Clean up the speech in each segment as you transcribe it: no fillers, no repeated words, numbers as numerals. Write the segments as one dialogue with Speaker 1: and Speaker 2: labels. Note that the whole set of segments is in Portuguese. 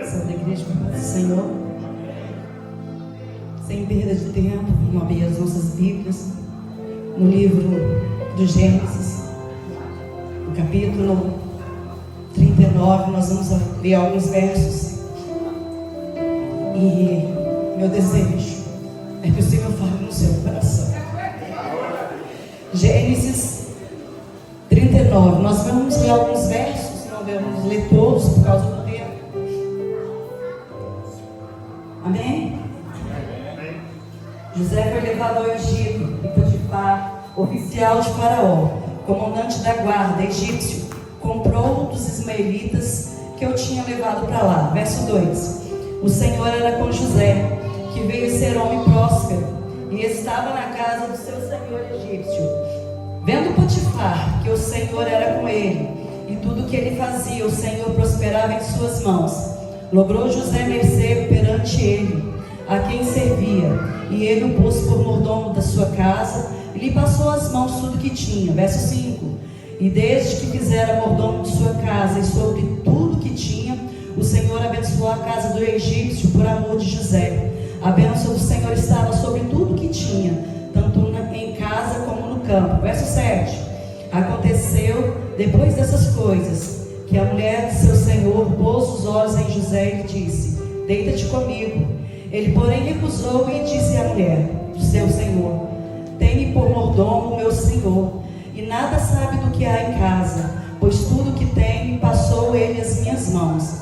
Speaker 1: Santa Igreja, paz do Senhor. Sem perda de tempo, vamos abrir as nossas Bíblias no livro do Gênesis, no capítulo 39. Nós vamos ler alguns versos. E meu desejo é que o Senhor fale no seu coração. Gênesis 39. Nós vamos ler alguns versos, não vamos ler todos por causa do tempo. Amém? José foi levado ao Egito e Potifar, oficial de Faraó, comandante da guarda egípcio, comprou dos ismaelitas que eu tinha levado para lá. Verso 2. O Senhor era com José, que veio ser homem próspero, e estava na casa do seu senhor egípcio. Vendo Potifar que o Senhor era com ele, e tudo que ele fazia, o Senhor prosperava em suas mãos, logrou José mercê perante ele, a quem servia, e ele o pôs por mordomo da sua casa, e lhe passou as mãos tudo que tinha. Verso 5. E desde que fizera mordomo de sua casa e sobre tudo que tinha, o Senhor abençoou a casa do egípcio por amor de José. A bênção do Senhor estava sobre tudo que tinha, tanto em casa como no campo. Verso 7. Aconteceu, depois dessas coisas, que a mulher de seu senhor pôs os olhos em José e lhe disse: deita-te comigo. Ele, porém, recusou e disse à mulher do seu senhor: tem-me por mordomo o meu senhor, e nada sabe do que há em casa, pois tudo que tem passou ele às minhas mãos.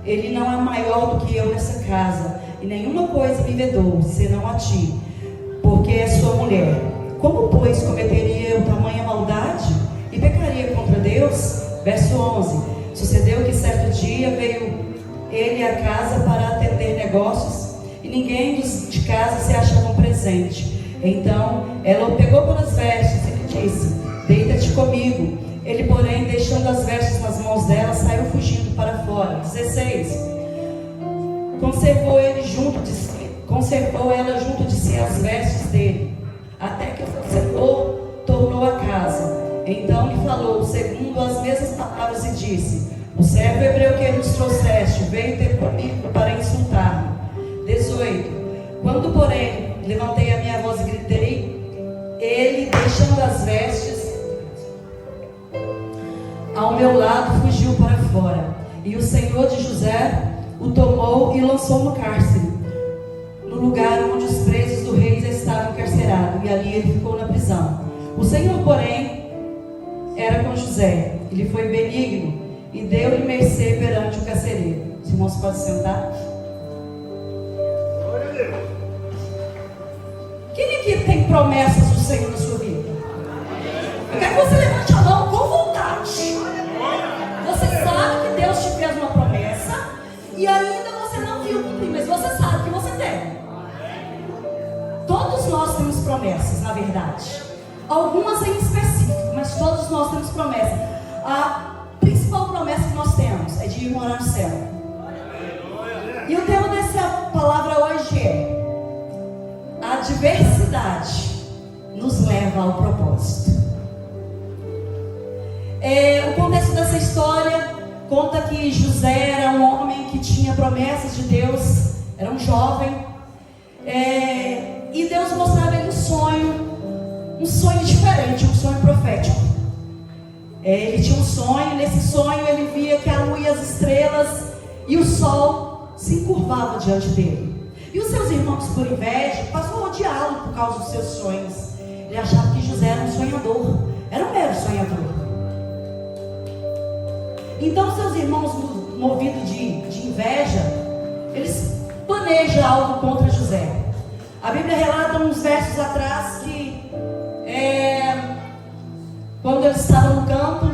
Speaker 1: Ele não é maior do que eu nessa casa, e nenhuma coisa me vedou, senão a ti, porque é sua mulher. Como, pois, cometeria eu tamanha maldade e pecaria contra Deus? Verso 11. Sucedeu que certo dia veio ele à casa para atender negócios, e ninguém de casa se achava presente. Então ela o pegou pelas vestes e lhe disse: deita-te comigo. Ele, porém, deixando as vestes nas mãos dela, saiu fugindo para fora. 16. Conservou ela junto de si as vestes dele, até que o Senhor tornou a casa. Então lhe falou segundo as mesmas palavras e disse: o servo hebreu que nos trouxeste veio ter comigo para insultar-me. 18. Quando, porém, levantei a minha voz e gritei, ele, deixando as vestes ao meu lado, fugiu para fora. E o senhor de José o tomou e lançou no cárcere, no lugar onde os presos do rei estavam encarcerados, e ali ele ficou na prisão. O Senhor, porém, era com José. Ele foi benigno e deu-lhe mercê perante o carcereiro. Os irmãos podem sentar. Quem aqui tem promessas do Senhor na sua vida? Eu quero que você levante a mão com vontade. Você sabe que Deus te fez uma promessa e ainda você não viu cumprir, mas você sabe que você tem. Todos nós temos promessas, na verdade. Algumas em específico, mas todos nós temos promessas. A principal promessa que nós temos é de ir morar no céu. E o tema dessa palavra hoje é: a adversidade nos leva ao propósito. O contexto dessa história conta que José era um homem que tinha promessas de Deus, era um jovem, e Deus mostrava a ele um sonho diferente, um sonho profético. Ele tinha um sonho, nesse sonho ele via que a lua e as estrelas e o sol se encurvavam diante dele. E os seus irmãos, por inveja, passaram a odiá-lo por causa dos seus sonhos. Ele achava que José era um sonhador, era um mero sonhador. Então seus irmãos, movidos de inveja, eles planejam algo contra José. A Bíblia relata uns versos atrás que quando eles estavam no campo,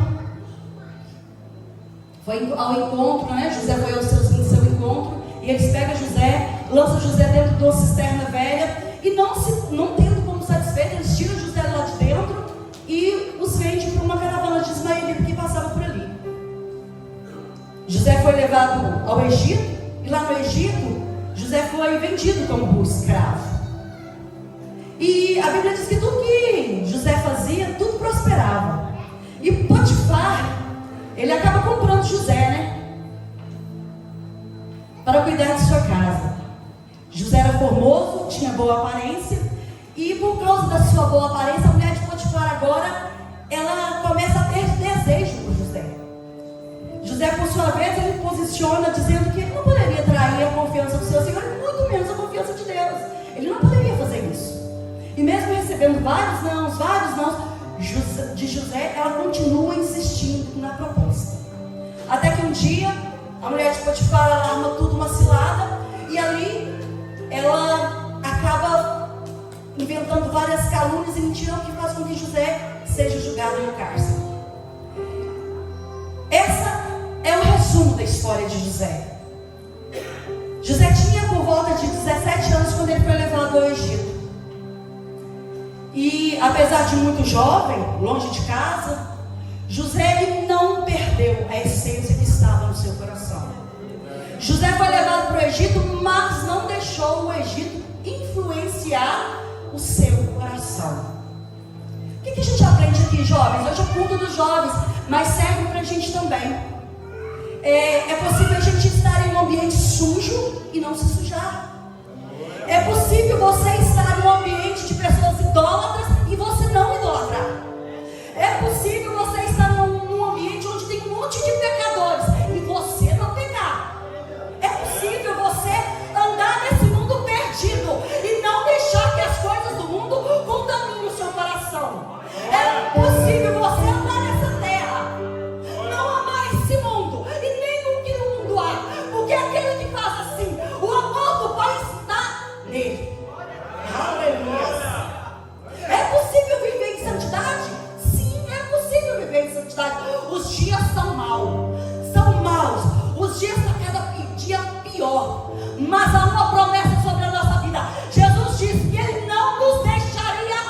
Speaker 1: foi ao encontro, né? José foi ao seu encontro, e eles pegam José, lançam José dentro de uma cisterna velha, e não tendo como satisfeito, eles tiram José lá de dentro e os vendem para uma caravana de ismaelitas que passava por ali. José foi levado ao Egito, e lá no Egito, José foi vendido como escravo. E a Bíblia diz que tudo que José fazia, tudo prosperava. E Potifar, ele acaba comprando José, né? para cuidar de sua casa. José era formoso, tinha boa aparência, e por causa da sua boa aparência, a mulher de Potifar agora, ela começa a ter desejo por José. José, por sua vez, ele posiciona dizendo que ele não poderia trair a confiança do seu Senhor, muito menos a confiança de Deus. Ele não poderia fazer isso. E mesmo recebendo vários nãos, de José, ela continua insistindo na proposta. Até que um dia, a mulher de Potifar arma tudo uma cilada, e ali ela acaba inventando várias calúnias e mentiras que faz com que José seja julgado no cárcere. Essa é o resumo da história de José. José tinha por volta de 17 anos quando ele foi levado ao Egito. E apesar de muito jovem, longe de casa, José ele não perdeu a essência que estava no seu coração. José foi levado para o Egito, mas não deixou o Egito influenciar o seu coração. O que a gente aprende aqui, jovens? Hoje é o culto dos jovens, mas serve para a gente também. É possível a gente estar em um ambiente sujo e não se sujar. É possível você estar em um ambiente de pessoas idólatras e você não idolatrar. É possível você estar num ambiente onde tem um monte de pecadores e você não pecar. É possível você andar nesse mundo perdido e não deixar que as coisas do mundo contaminem o seu coração. É possível você andar nessa terra, não amar esse mundo e nem o que no mundo há, porque aquele que faz assim, o amor do Pai está nele. Aleluia. É possível viver em santidade? Sim, é possível viver em santidade. Os dias são maus, os dias estão cada dia pior, mas há uma promessa sobre a nossa vida. Jesus disse que Ele não nos deixaria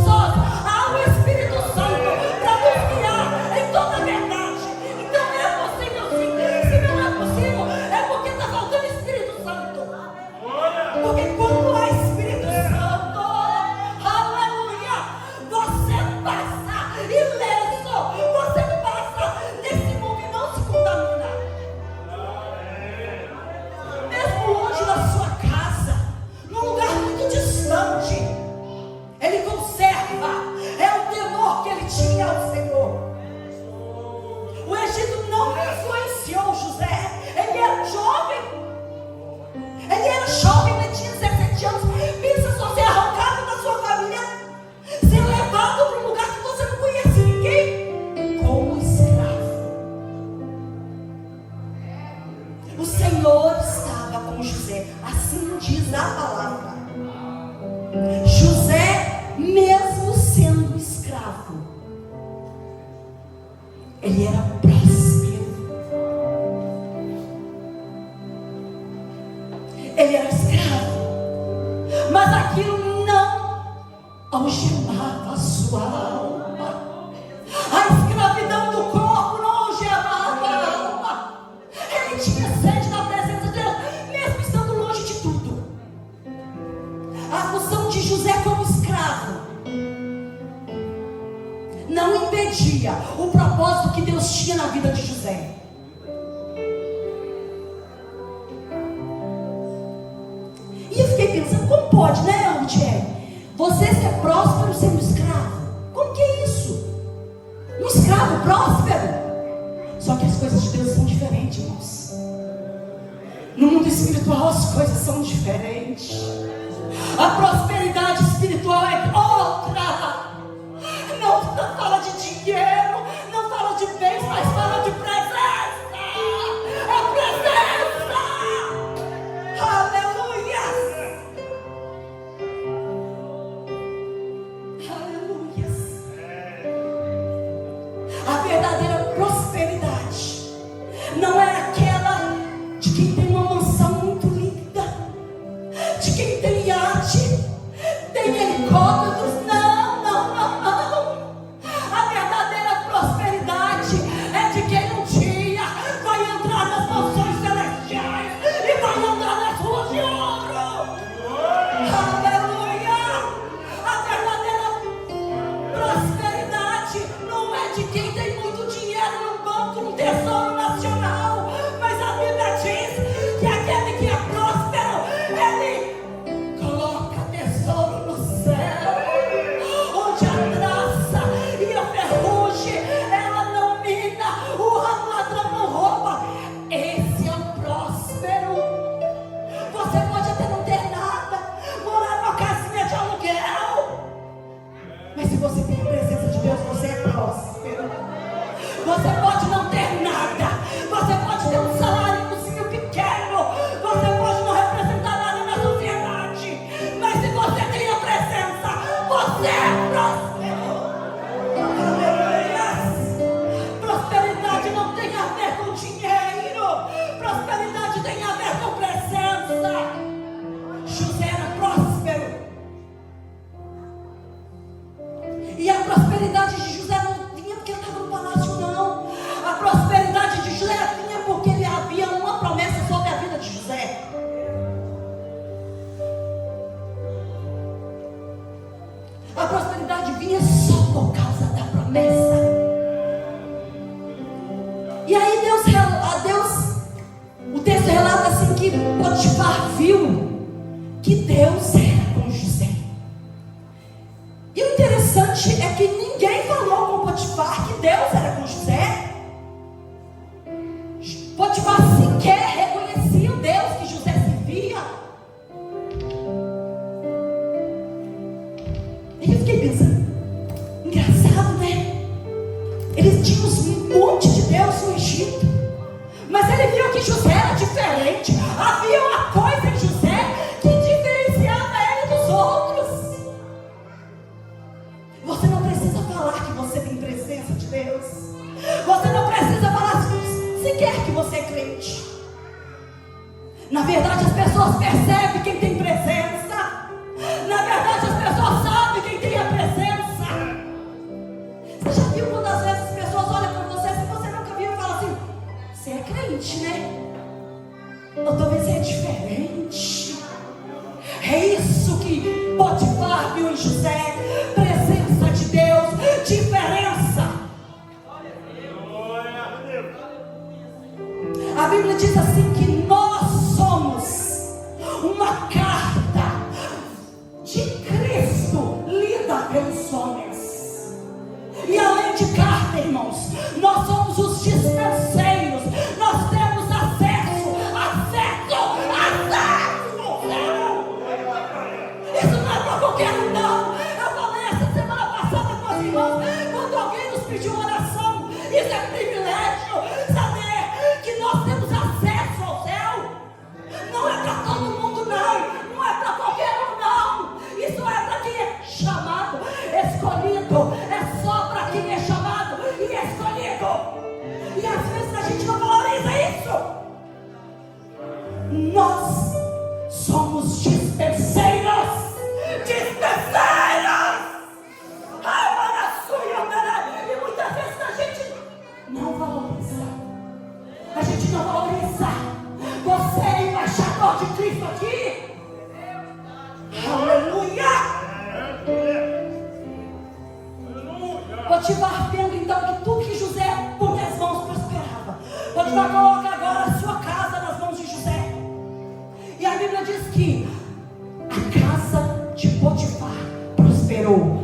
Speaker 1: sós. Há o Espírito Santo para nos guiar em toda a verdade. Então é possível sim. Se não é possível, é porque está faltando Espírito Santo. Porque quando há Espírito Santo, aleluia, você passa ileso. Você passa nesse mundo e não se contamina. Mesmo longe da sua casa, num lugar muito distante, Ele conserva. É o temor que ele tinha ao Senhor. O Egito não influenciou José. Ele era jovem. Ele tinha 17 anos. Pensa só, ser arrancado da sua família, ser levado para um lugar que você não conhece ninguém, como escravo. O Senhor estava com José, assim diz a palavra. José, mesmo sendo escravo, ele era próspero. Ele era escravo, mas aquilo não algemava a sua alma. A escravidão do corpo não algemava a alma. Ele tinha sede da presença de Deus, mesmo estando longe de tudo. A função de José como escravo não impedia o propósito que Deus tinha na vida de José. E eu fiquei pensando, como pode, né, Altieri? Você ser próspero sendo escravo? Como que é isso? Um escravo próspero? Só que as coisas de Deus são diferentes, irmãos. No mundo espiritual as coisas são diferentes. A prosperidade espiritual é outra. Não fala de dinheiro, não fala de bens, mas fala de presença. É presença. Aleluia. Aleluia. A verdadeira prosperidade não é aquela de quem tem uma mansão muito linda, de quem tem iate, tem helicópteros. Não, não, não, não. A verdadeira prosperidade é de quem um dia vai entrar nas mansões celestiais e vai andar nas ruas de ouro. Aleluia. A verdadeira prosperidade não é de quem tem muito dinheiro no banco, no Tesouro Nacional, mas a Bíblia diz que Potifar viu que Deus era com José. E o interessante é que ninguém falou com Potifar que Deus era com José. Potifar sequer reconhecia o Deus que José servia. E eu fiquei pensando, engraçado, né? Eles tinham um monte de Deus no Egito, mas ele viu que José era diferente. Havia uma coisa em José que diferenciava ele dos outros. Você não precisa falar que você tem presença de Deus. Você não precisa falar sequer que você é crente. Na verdade, as pessoas percebem quem tem presença. Na verdade, as pessoas sabem quem tem a presença. Você já viu quando às vezes as pessoas olham para você, se você nunca viu, e falam assim: você é crente, né? Ou talvez você é diferente. É isso que Potifar viu em José: presença de Deus, diferença. A Bíblia diz assim que nós somos uma carta de Cristo lida pelos homens. E além de carta, irmãos, nós somos os dispenseiros. Nós temos acesso ao céu. Isso não é para qualquer um, não. Eu falei essa semana passada com os irmãos, quando alguém nos pediu oração. Isso é privilégio, saber que nós temos acesso ao céu. Não é para todo mundo, não. Não é para qualquer um, não. Isso é para quem é chamado, escolhido. É só para quem é chamado e escolhido. E às vezes a gente não valoriza isso. Nós somos dispenseiros. Dispenseiros! E muitas vezes a gente não valoriza. A gente não valoriza. Você é embaixador de Cristo aqui. Aleluia! Potifar vendo então que tudo que José põe as mãos prosperava. Potifar coloca agora a sua casa nas mãos de José. E a Bíblia diz que a casa de Potifar prosperou.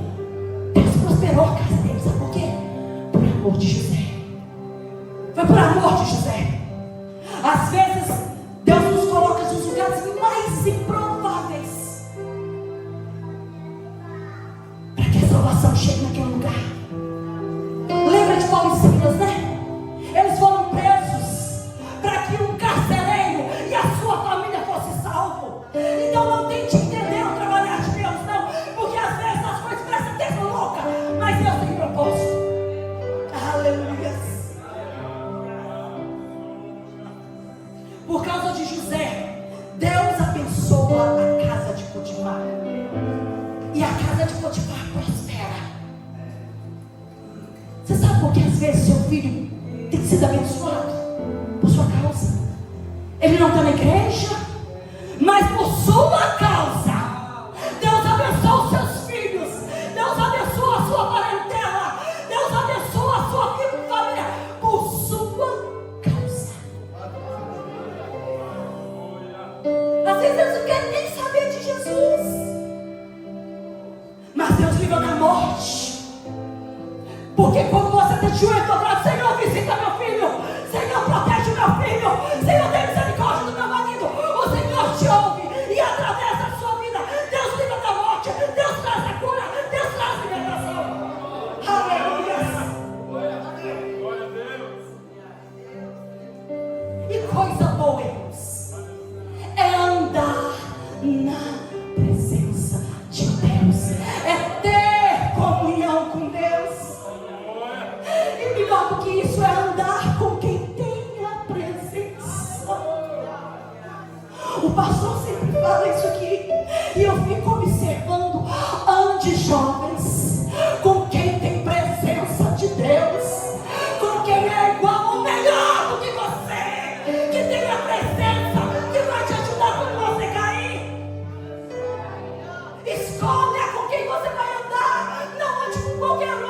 Speaker 1: Deus prosperou a casa dele, sabe por quê? Por amor de José. Foi por amor de José. Às vezes Deus nos coloca nos lugares mais improváveis para que a salvação chegue naquele lugar. Lembra de Paulo e Silas, né? Eles foram presos para que um carcereiro e a sua família fosse salvo. Então não tente entender o trabalhar de Deus, não, porque às vezes as coisas parecem até louca, mas Deus tem propósito. Aleluia. Por causa de José, Deus abençoa a casa de Potifar. E a casa de Potifar prospera. Você sabe por que às vezes seu filho tem sido abençoado? Por sua causa. Ele não está na igreja, mas por sua causa, Deus abençoa os seus filhos. Deus abençoa a sua parentela. Deus abençoa a sua família por sua causa. Às vezes eles não querem nem saber de Jesus, mas Deus livrou da morte. Porque quando você tem joelho dobrado: Senhor, visita meu filho, Senhor, protege meu filho, Senhor, tem misericórdia do meu marido, o Senhor te ouve, e através da sua vida Deus livra da morte, Deus traz a cura, Deus traz a libertação. Aleluia. E coisa boa, irmãos, é andar na presença de Deus, é ter comunhão com Deus. E melhor do que isso é andar com quem tem a presença. O pastor sempre fala isso aqui, e eu fico observando. Ande, jovens, com quem tem presença de Deus, com quem é igual ou melhor do que você, que tem a presença, que vai te ajudar quando você cair. Escolha com quem você vai andar, não ande com qualquer um.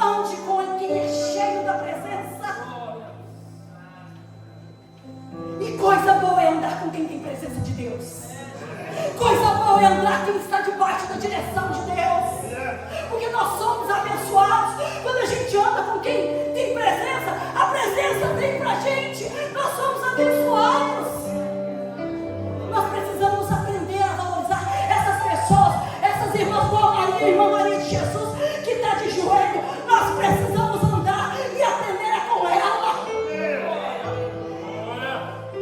Speaker 1: Ande com quem é cheio da presença.
Speaker 2: Deus. Coisa boa é andar quem está debaixo da direção de Deus. Porque nós somos abençoados quando a gente anda com quem tem presença. A presença tem pra gente. Nós somos abençoados. Nós precisamos aprender a valorizar essas pessoas, essas irmãs, como a Maria, irmã Maria de Jesus, que está de joelho. Nós precisamos andar e aprender com ela.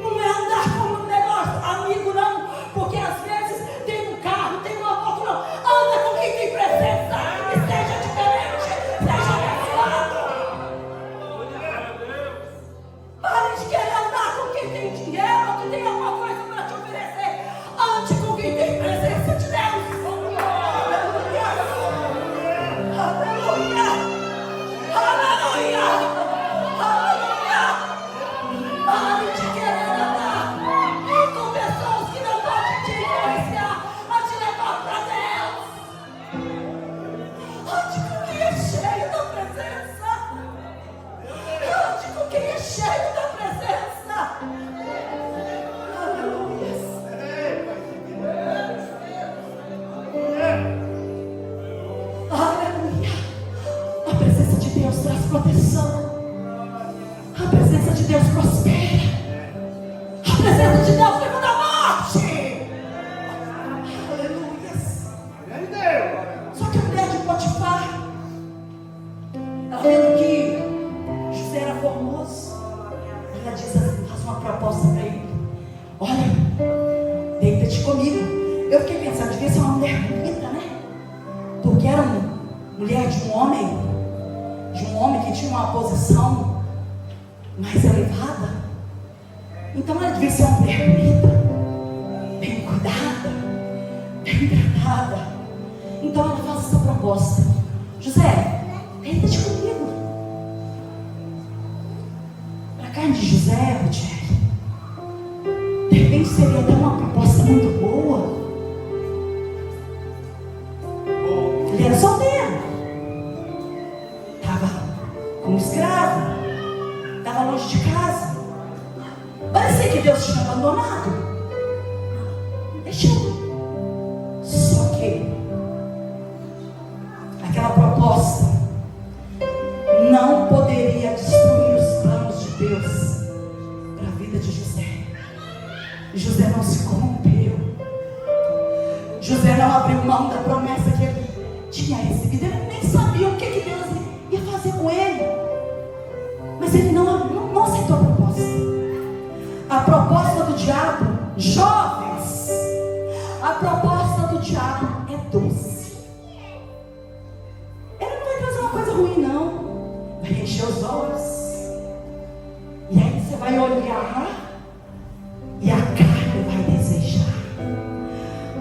Speaker 2: Não é andar como um negócio amigo, não. Porque às vezes tem um carro, tem uma moto, não. Anda com quem tem presença e seja diferente, seja abençoado. Pare de querer andar com quem tem dinheiro, que tem alguma coisa para te oferecer. Ande com quem tem presença de Deus. Aleluia! Aleluia! Aleluia! Aleluia! Pare de querer andar com pessoas que não podem te influenciar a te levar para Deus. Ande com quem é cheio da presença. Ande com quem é cheio da presença. Aleluia. Aleluia. A presença de Deus traz proteção. A presença de Deus prospera. A presença de Deus leva da morte. Aleluia. Só que a mulher de Potifar, ela vendo que José era formoso, ela diz assim, faz uma proposta para ele. Olha, deita-te comigo. Eu fiquei pensando, devia ser uma mulher bonita, né? Porque era uma mulher de um homem que tinha uma posição mais elevada. Então ela devia ser uma mulher bonita, bem cuidada, bem tratada. Então ela faz essa proposta. José, deita-te comigo. Para a carne de José, Rogério, de repente seria até uma proposta muito boa. Ele era solteiro, estava como escravo, estava longe de casa. Parecia que Deus tinha abandonado. Deixou. Só que aquela proposta não poderia destruir os planos de Deus para a vida de José. José não se corrompeu. José não abriu mão da promessa que ele tinha recebido. Ele nem sabia o que Deus ia fazer com ele. Mas ele não aceitou a proposta. A proposta do diabo, jovens, a proposta do diabo é doce. Ele não vai trazer uma coisa ruim, não. Vai encher os olhos. E aí você vai olhar e a carne vai desejar.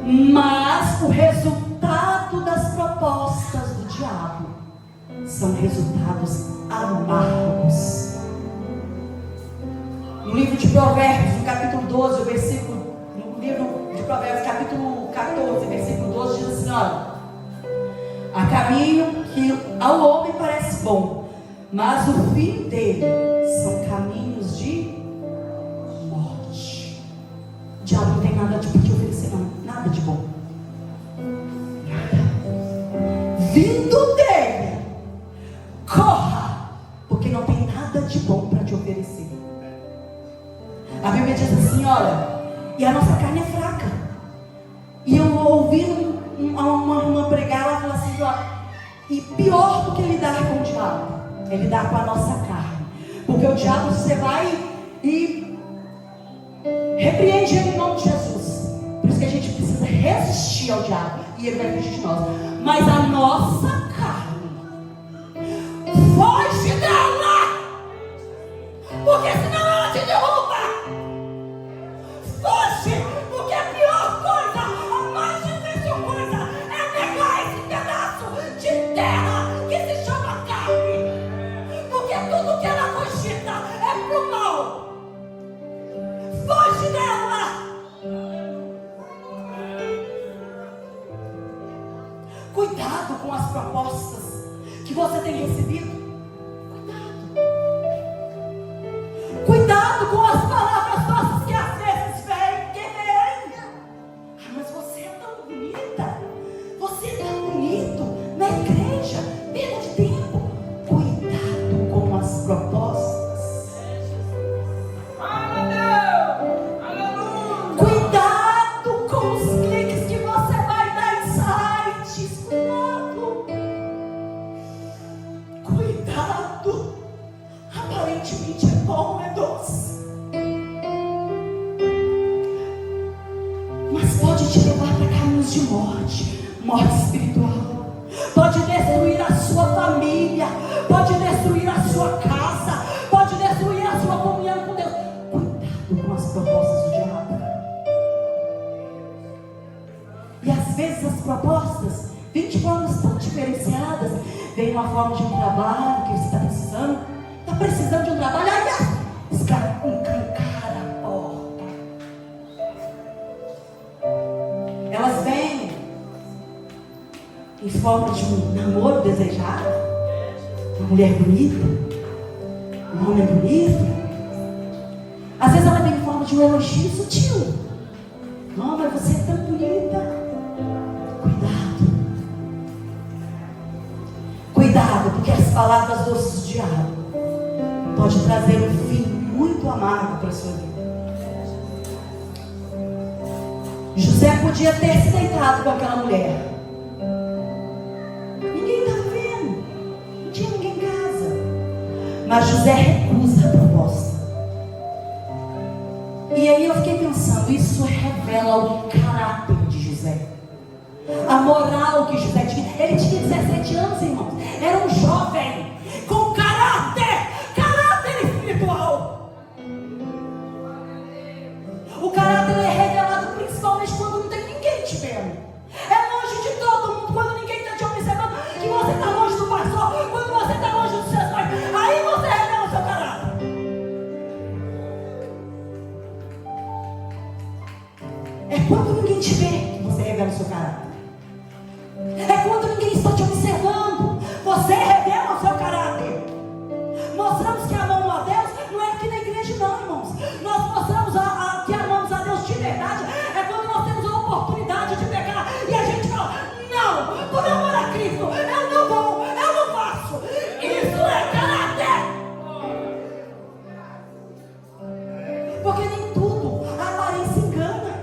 Speaker 2: Mas o resultado das propostas do diabo são resultados amargos. No livro de Provérbios, no capítulo 12, no livro de Provérbios, capítulo 14, versículo 12, diz assim, olha: há caminho que ao homem parece bom, mas o fim dele são caminhos de morte. O diabo não tem nada para te oferecer, não. Nada de bom. Nada. Vindo dele, corra, porque não tem nada de bom para te oferecer. A Bíblia diz assim, olha, e a nossa carne é fraca. E eu ouvi uma pregar, ela fala assim, ó, e pior do que lidar com o diabo é lidar com a nossa carne. Porque o diabo, você vai e repreende ele em nome de Jesus. Por isso que a gente precisa resistir ao diabo, e ele vai fugir de nós. Mas a nossa carne, foge dela, porque senão ela te derruba. Foge, porque a pior coisa, a mais difícil coisa é pegar esse pedaço de terra que se chama carne. Porque tudo que ela cogita é pro mal. Foge dela. Cuidado com as propostas que você tem recebido. Cuidado com as palavras nossas que às vezes vêm. sinônimos de morte, morte espiritual. Pode destruir a sua família, pode destruir a sua casa, pode destruir a sua comunhão com Deus. Cuidado com as propostas do diabo. E às vezes as propostas, 20 formas tão diferenciadas, vem uma forma de um trabalho que você está precisando de um trabalho, aí escancara a porta. Elas vêm em forma de um namoro desejado, uma mulher bonita, um homem bonito. Às vezes ela vem em forma de um elogio sutil. Não, mas você é tão bonita. Cuidado, porque as palavras doces do diabo pode trazer um fim muito amargo para a sua vida. José podia ter se deitado com aquela mulher. Ninguém estava vendo, não tinha ninguém em casa. Mas José recusa a proposta. E aí eu fiquei pensando, isso revela o caráter de José, a moral que José tinha. Ele tinha 17 anos, irmãos. Era um jovem com caráter espiritual. O caráter é revelado principalmente quando não tem ninguém te vendo. É longe de todo mundo, quando ninguém está te observando, que você está longe do pastor, quando você está longe dos seus pais. Aí você revela o seu caráter. É quando ninguém te vê que você revela o seu caráter. É quando ninguém está te observando, você revela o seu caráter. Mostramos que amamos a Deus, não é aqui na igreja não, irmãos. Nós mostramos que amamos a Deus de verdade, é quando nós temos a oportunidade de pecar e a gente fala, não, por amor a Cristo, eu não vou, eu não faço. Isso é caráter. Porque nem tudo a aparência engana.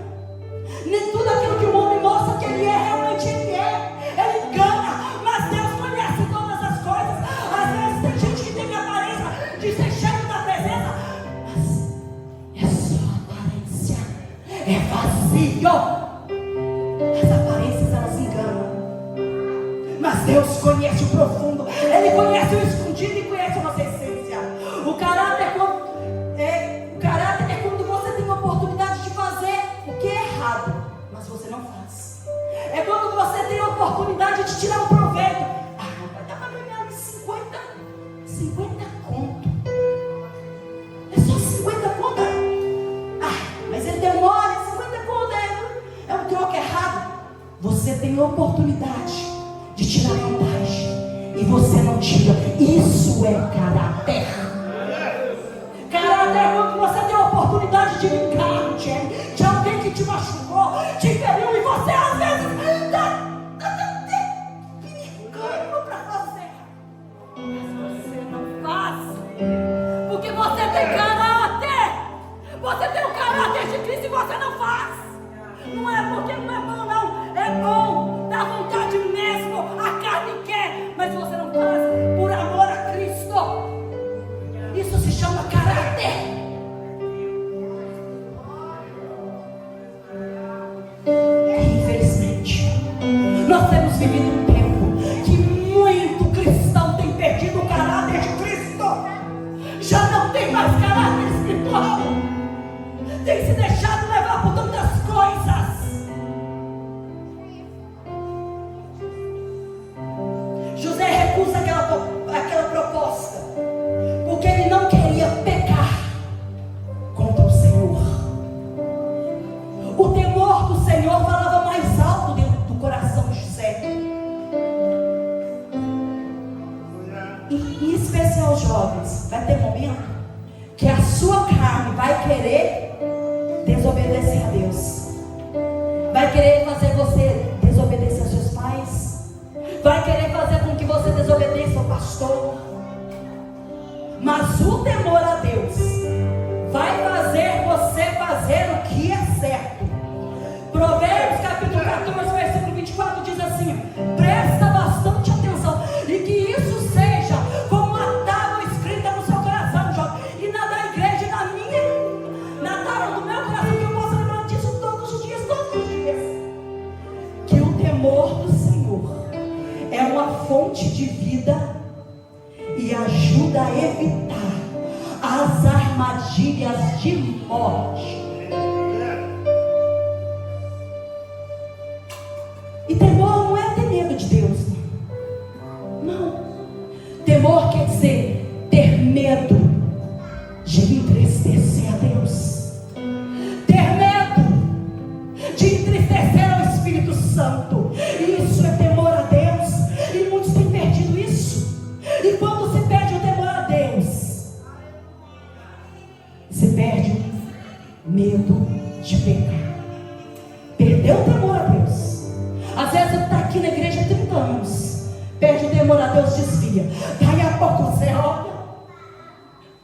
Speaker 2: Nem tudo aquilo que o homem mostra que ele é, realmente ele é. Ele engana, mas Deus conhece todas as coisas. Às vezes tem gente que tem a aparência de ser cheio da presença, mas é só aparência, é vazio. As aparências, elas enganam, mas Deus conhece o profundo. Ele conhece o escondido e conhece a nossa essência. O caráter é quando você tem a oportunidade de fazer o que é errado, mas você não faz. É quando você tem a oportunidade de tirar um proveito. Vai dar para ganhar 50 conto. É só 50 conto. Mas ele deu mole, 50 conto é um troco errado. Você tem a oportunidade de tirar vantagem e você não tira. Isso é caráter. Caráter é quando você tem a oportunidade de vingar de alguém que te machucou, te feriu, e você às vezes dá perigo para fazer, mas você não faz, porque você tem caráter. Você tem o caráter de Cristo e você não faz. Não é porque não é bom, não. É bom, dá vontade mesmo, a carne quer, mas você não faz por amor a Cristo. Isso se chama caráter. Infelizmente, nós temos vivido um tempo que muito cristão tem perdido o caráter de Cristo. Já não tem mais caráter espiritual. Tem se deixado levar por tantas coisas. José recusa aquela proposta, porque ele não queria pecar contra o Senhor. O temor do Senhor falava mais alto dentro do coração de José. Em especial, jovens, vai ter momento que a sua carne vai querer desobedecer a Deus, vai querer fazer você desobedecer aos seus pais, vai querer fazer com que você desobedeça ao pastor. Mas o temor a Deus vai fazer você fazer o que é certo. Provérbios capítulo 14, versículo 24 diz assim: presta bastante atenção, e que isso seja como uma tábua escrita no seu coração, jovem, e na da igreja e na tábua do meu coração, que eu possa lembrar disso todos os dias. morte. E temor não é ter medo de Deus. Não. Temor quer dizer ter medo de entristecer a Deus. Ter medo de entristecer ao Espírito Santo. Isso é temor a Deus. E muitos têm perdido isso. E quando se perde o temor a Deus, se perde o medo de pecar. Perdeu o temor a Deus. Às vezes você está aqui na igreja há 30 anos, perde o temor a Deus, desvia. Daí a pouco você olha,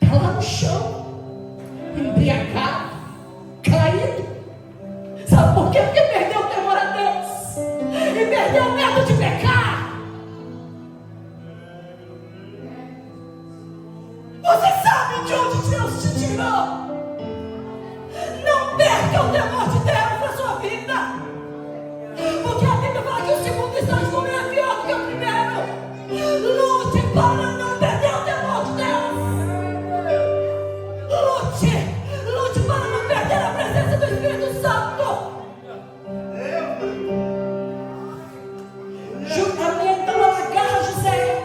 Speaker 2: está lá no chão, embriagado, caído. Sabe por quê? Porque perdeu o temor a Deus e perdeu o medo de pecar. Você sabe de onde Deus te tirou. Não perca o temor de Deus na sua vida. Porque a Bíblia fala que o segundo estágio é pior do que o primeiro. Lute para não perder o temor de Deus. Lute para não perder a presença do Espírito Santo. Então ela agarra José.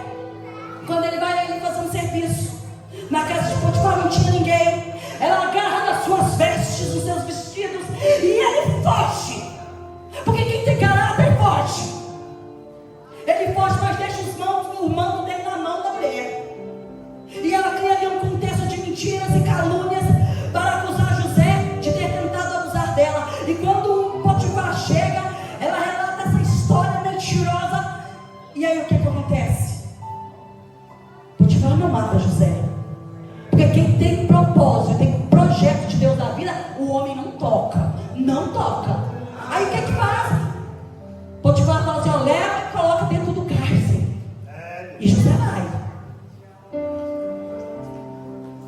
Speaker 2: Quando ele vai ali fazer um serviço na casa de Potifar, não tinha ninguém. Ela agarra nas suas vestes, nos seus vestidos, e ele foge. Porque quem tem caráter foge. Ele foge, mas deixa o manto dele na mão da mulher. E ela cria ali um contexto de mentiras e calúnias para acusar José de ter tentado abusar dela. E quando o Potifar chega, ela relata essa história mentirosa. E aí o que acontece? Potifar não mata José. Porque quem tem propósito, tem projeto de Deus na vida, o homem não toca. Não toca. Aí o que faz? Potifar fala assim, ó, leva e coloca dentro do cárcere. E José vai.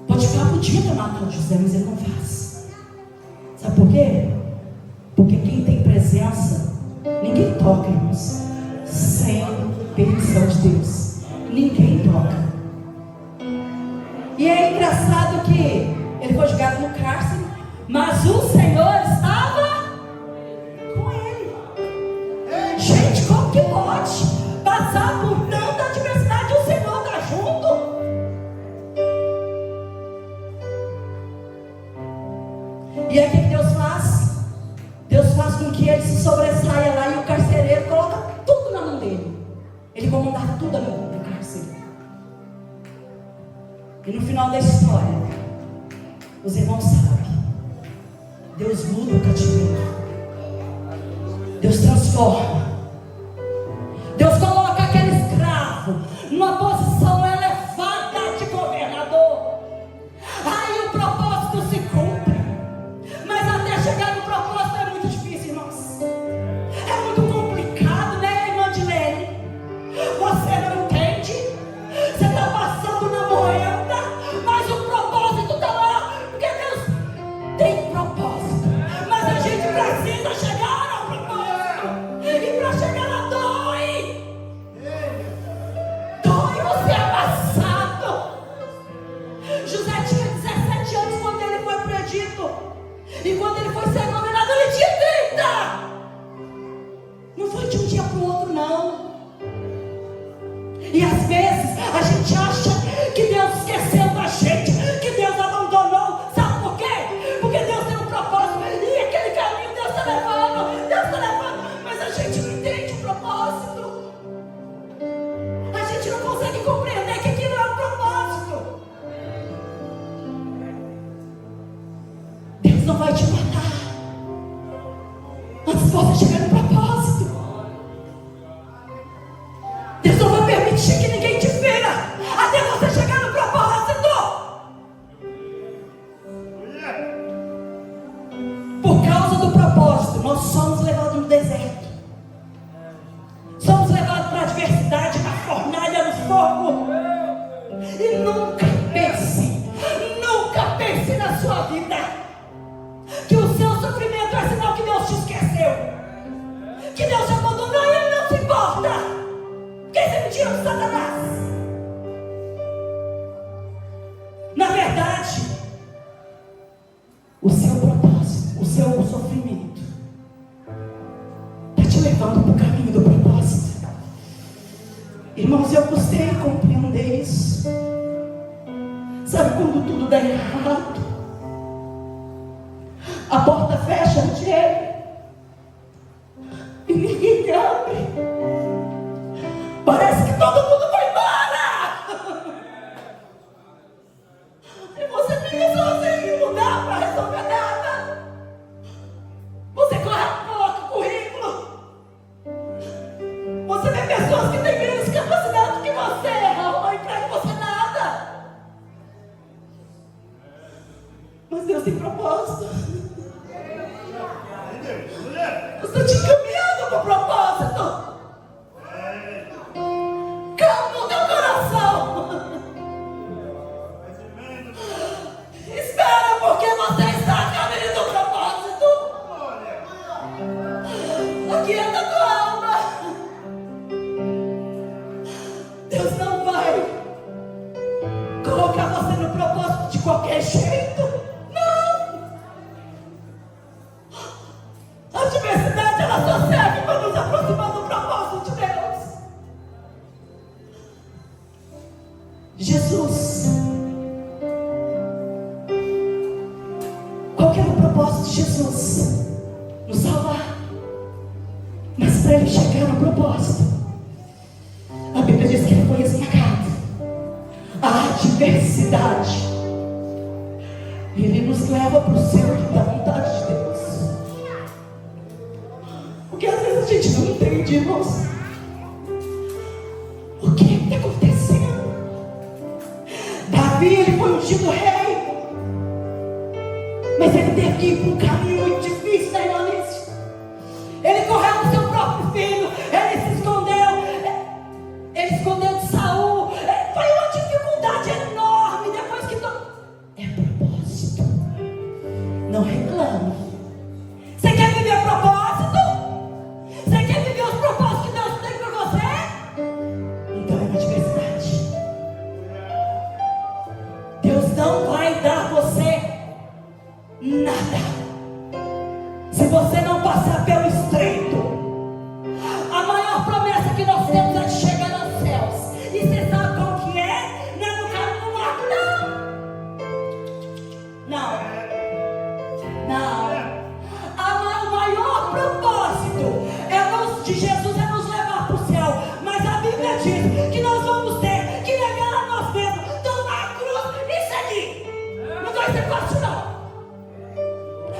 Speaker 2: Potifar podia ter matado José, mas ele não faz. Sabe por quê? Porque quem tem presença, ninguém toca, irmãos, sem permissão de Deus. Ninguém toca. E é engraçado que ele foi jogado no cárcere, mas o Senhor estava com ele. Gente, como que pode passar por tanta adversidade e o Senhor está junto? E aí o que Deus faz? Deus faz com que ele se sobressaia lá e o carcereiro coloca tudo na mão dele. Ele comandava tudo no cárcere. E no final da história, os irmãos sabem, Deus muda o cativeiro. Deus transforma. Deus coloca aquele escravo numa posição elevada de governador. Aí o propósito se cumpre. Mas até chegar no propósito é muito difícil, irmãos. É muito complicado, né, irmã Dilene? Você não entende? Você está passando na moeda, mas o propósito está lá. Porque Deus tem propósito. Mas a gente precisa chegar ao propósito. E para chegar lá dói. Dói você amassado. José tinha 17 anos quando ele foi para o Egito. E quando ele foi ser governador, ele tinha 30. Não foi de um dia para o outro, não. E às vezes a gente acha que Deus esqueceu da gente, que Deus abandonou. Sabe por quê? Porque Deus tem um propósito. E aquele caminho Deus está levando. Mas a gente não entende o propósito. A gente não consegue compreender que aquilo é um propósito. Deus não vai te matar antes de você chegar no propósito. Deus não vai permitir que ninguém te fira até você chegar no propósito. Por causa do propósito, nós somos levados no deserto. Somos levados para a adversidade, na fornalha, no fogo. E nunca pense na sua vida que o seu sofrimento é sinal que Deus te esqueceu, que Deus te abandonou e Ele não se importa. Porque isso é mentira de Satanás. Na verdade, o sofrimento está te levando para o caminho do propósito. Irmãos, eu gostei de compreender isso. Sabe quando tudo dá errado? A porta fecha de ele e ninguém abre. Parece que todo mundo vai embora. E você fica sozinho, não dá para resolver nada. Você corre pouco currículo. Você vê pessoas que têm menos capacidade do que você, arrumam emprego e você nada. Mas Deus tem propósito. Eu estou te encaminhando para o propósito. Calma o teu coração. Espera, porque você está a caminho do propósito. Aquieta a tua alma. Deus não vai colocar você no propósito de qualquer jeito. Não. A adversidade, ela só serve para nos aproximar do propósito de Deus. Jesus, qual que era o propósito de Jesus? Nos salvar. Mas para ele chegar no propósito, a Bíblia diz que ele foi esmagado. A adversidade, ele nos leva para o centro da vontade de Deus. Porque às vezes a gente não entende, irmãos, o que está acontecendo. Davi, ele foi ungido rei, mas ele teve que ir por um caminho muito difícil na início. Ele correu com seu próprio filho, ele se escondeu, ele escondeu de Saul. Foi uma dificuldade enorme. Depois que é propósito. Não reclame. Você quer viver propósito? Você quer viver os propósitos que Deus tem para você? Então é uma adversidade. Deus não vai dar você nada se você não passar pelo estreito. A maior promessa que nós temos é de chegar aos céus. E você sabe qual que é? Não é no caminho do arco, não. O maior propósito de Jesus é nos levar para o céu. Mas a Bíblia diz que nós vamos ter que negar a nós mesmos, tomar a cruz e seguir. Não vai ser fácil, não.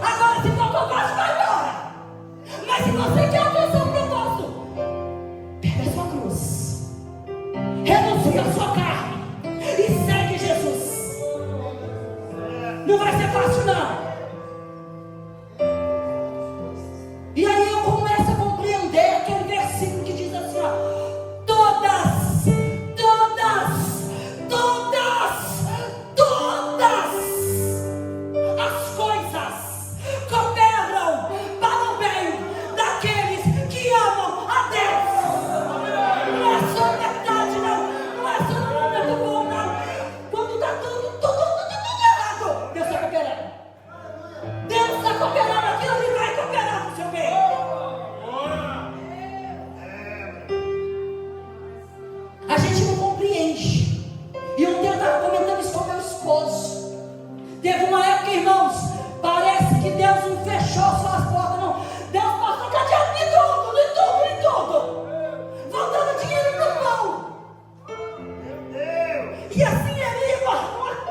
Speaker 2: Agora, se for fácil, vai embora. Mas se você quer alcançar o propósito, pega a sua cruz, renuncia a sua carne e segue Jesus. Não vai ser fácil, não. E aí eu começo a compreender aquele versículo que diz assim, ó: todas as coisas cooperam para o bem daqueles que amam a Deus. Não é só metade, não é só no momento bom, não. Quando está tudo errado, Deus está cooperando. Deus está cooperando aquilo, Ele vai cooperar no seu bem. A gente não compreende. E ontem eu estava comentando isso com meu esposo. Teve uma época, irmãos, parece que Deus não fechou só as portas, não. Deus passou cadeado de tudo. Voltando dinheiro pro pão. E assim ele ia para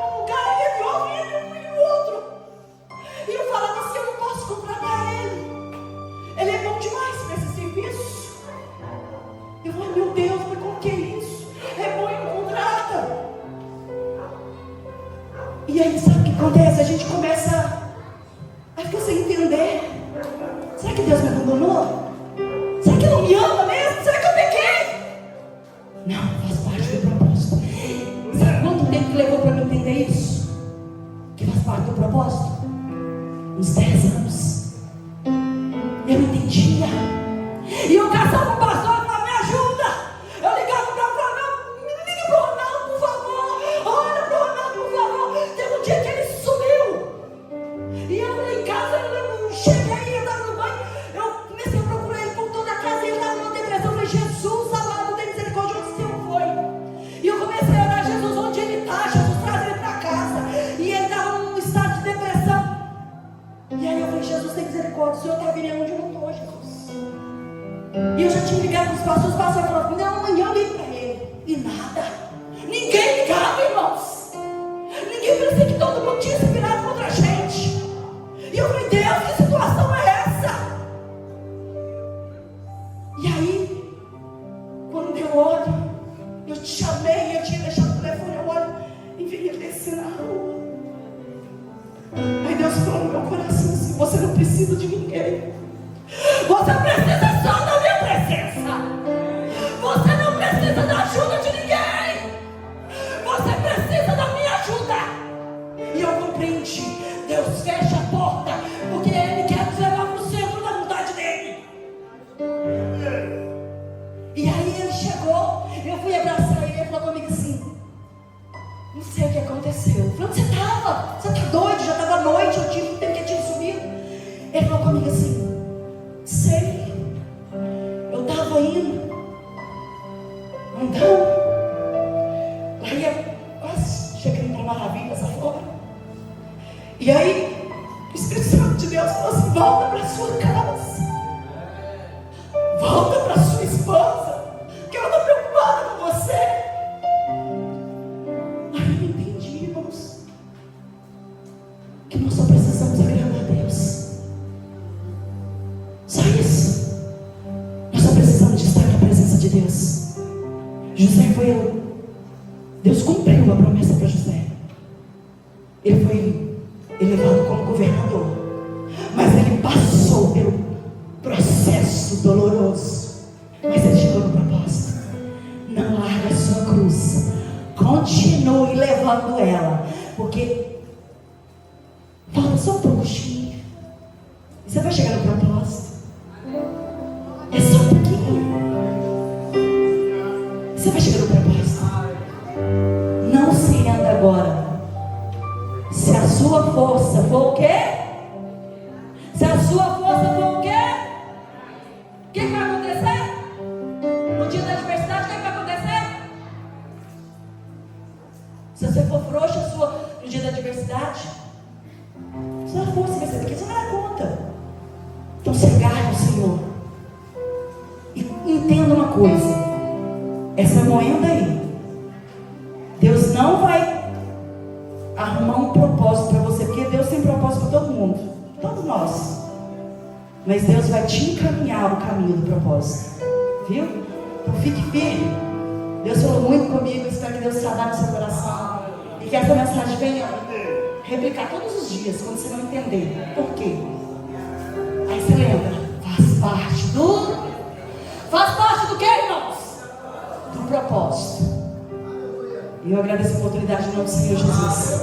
Speaker 2: um lugar, ele ouve, ele ia no outro. E eu falava assim, eu não posso contratar ele. Ele é bom demais para esse serviço. Eu falei, meu Deus, mas como que é isso? É bom e não contrata. E aí, sabe o que acontece? A gente começa a ficar sem entender. Será que Deus me abandonou? Será que Ele não me ama mesmo? Será que eu pequei? Não, faz parte do propósito. Sabe quanto tempo que levou para eu entender isso? Que faz parte do propósito? Uns 10 anos. Eu entendia. E eu caçava um pastor para me ajuda. Eu ligava para o Ronaldo, me liga para o Ronaldo, por favor. Olha para o Ronaldo, por favor. Teve um dia que ele sumiu. E eu em casa, eu cheguei misericórdia, o Senhor está vindo onde eu não estou, Jesus. E eu já tinha ligado para os pastores falaram, não, amanhã eu ligo para ele. E nada. Ninguém ligava, irmãos. Ninguém parecia que todo mundo tinha se virado contra a gente. E eu falei, Deus, que situação é essa? E aí, quando eu olho, eu te chamei, eu tinha deixado o telefone, eu olho e vi ele descer na rua. Aí Deus falou no meu coração assim, você não precisa de ninguém. Você precisa só da minha presença. Você não precisa da ajuda de ninguém. Você precisa da minha ajuda. E eu compreendi. Deus fecha a porta porque Ele quer nos levar para o centro da vontade dEle. E aí Ele chegou, eu fui abraçar Ele, Ele falou comigo assim, não sei o que aconteceu. Eu falei, onde você estava? Você está doido? Já estava noite, eu tive tempo que eu tinha sumido. Ele falou comigo assim, sei, eu estava indo, andando, lá ia quase chegando para Maravilhas agora. E aí, o Espírito Santo de Deus falou assim, volta para a sua casa, volta para a sua esposa, que ela está preocupada com você. Aí eu entendi, irmãos, que nós só precisamos agradar a Deus. Só isso. Nós só precisamos de estar na presença de Deus. José foi, Deus cumpriu a promessa para José. Ele foi elevado como governador, mas ele passou pelo processo doloroso, mas ele chegou no propósito. Não larga a sua cruz, continue levando ela, porque falta só um pouquinho, você vai chegar no propósito. É só um pouquinho, você vai chegar no propósito. Não se renda agora. Se a sua força for o quê? Se a sua força for o quê? O que vai acontecer? No dia da adversidade, o que vai acontecer? Se você for frouxa no dia da adversidade, sua força vai ser pequena, você não vai dar conta. Então se agarre ao Senhor. E entenda uma coisa. Essa moeda aí, Deus não vai arrumar um propósito para você, porque Deus tem propósito para todo mundo, todos nós, mas Deus vai te encaminhar o caminho do propósito, viu? Então fique firme. Deus falou muito comigo, espero que Deus trabalhe no seu coração e que essa mensagem venha replicar todos os dias, quando você não entender por quê. Aí você lembra, faz parte do que, irmãos? Do propósito. E eu agradeço a oportunidade em nome do Senhor Jesus.